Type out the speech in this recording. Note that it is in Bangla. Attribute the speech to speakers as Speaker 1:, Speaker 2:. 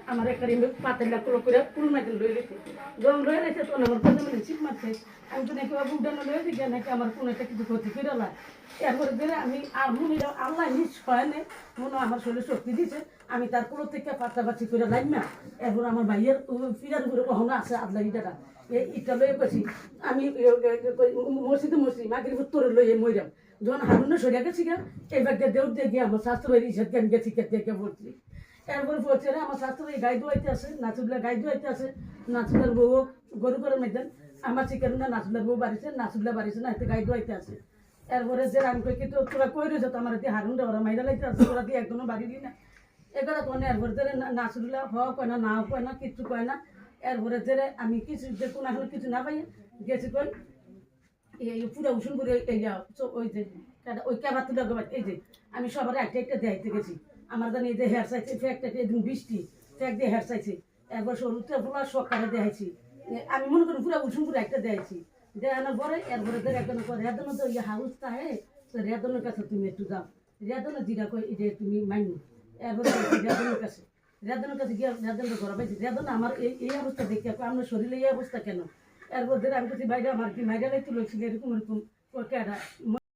Speaker 1: আমার একটা পাতের লাকুলো করে ফুল মাইতে লয়ে গেছে যখন লয়ে গেছে তখন আমার প্রথমে মানে চিপ মারছে আমি তো নাকি বাবু উঠানো লয়ে দিকে নাকি আমার কোনো একটা কিছু ক্ষতি করে লা এরপরে ধরে আমি আর মনে আল্লাহ নিজ হয় না মনে আমার শরীরে শক্তি দিয়েছে আমি তার কুলো থেকে পাত্তাপাচ্ছি করে লাইন না এরপর আমার ভাইয়ের ফিরার উপরে কখনো আছে আদলা ইটাটা এই ইটা লয়ে গেছি আমি মসজিদে মাগির উত্তরে লয়ে মইরাম যখন হারুনে সরিয়া গেছি গা এই ব্যাগটা দেউর দিয়ে গিয়ে আমার স্বাস্থ্য বাড়ি ইসাদ জ্ঞান গেছি কেটে পড়ছি এরপরে পড়ছে আমার স্বাস্থ্য বাড়ি গাই ধোয়াইতে আসে নাচুবলা গাই ধোয়াইতে আসে নাচুবলার বউ গরু করে মেয়েদেন আমার চিকেন না নাচুবলার বউ বাড়িছে নাচুবলা বাড়িছে না এতে গাই ধোয়াইতে আসে এরপরে যে আমি কই কিন্তু তোরা কই রয়েছে তো আমার দিয়ে হারুন ওরা মাইরা লাইতে আসে তোরা দিয়ে একদমও বাড়ি দিই না এগুলো কোন এরপরে যে নাচুবলা হওয়া কয় না নাও কয় না কিচ্ছু কয় না এরপরে যে আমি কিছু যে কোনো এখন কিছু না পাই গেছি কই এই পুরো উসুন পুরো এই ওই যে ওই ক্যাবার তুলে এই যে আমি সবার একটা একটা দেখাইতে গেছি আমার জানি এই যে হেয়ার চাইছে একটা একদিন বৃষ্টি ফ্যাক দিয়ে হেয়ার চাইছে একবার সরুতে ফুলা সকালে দেখাইছি আমি মনে করি পুরো উসুন পুরো একটা দেখাইছি দেখানোর পরে এরপরে রেদন করে রেদন তো ইয়ে হাউস তাহে তো রেদনের কাছে তুমি একটু যাও রেদনের জিরা কই এটা তুমি মাইনো এরপরে রেদনের কাছে গিয়ে রেদনের ঘরে পাইছি রেদন আমার এই অবস্থা দেখে আপনার শরীরে এই অবস্থা কেন এরপর আমি বলছি বাইরে আমার কি মাইরা লাইতে লইছিল এরকম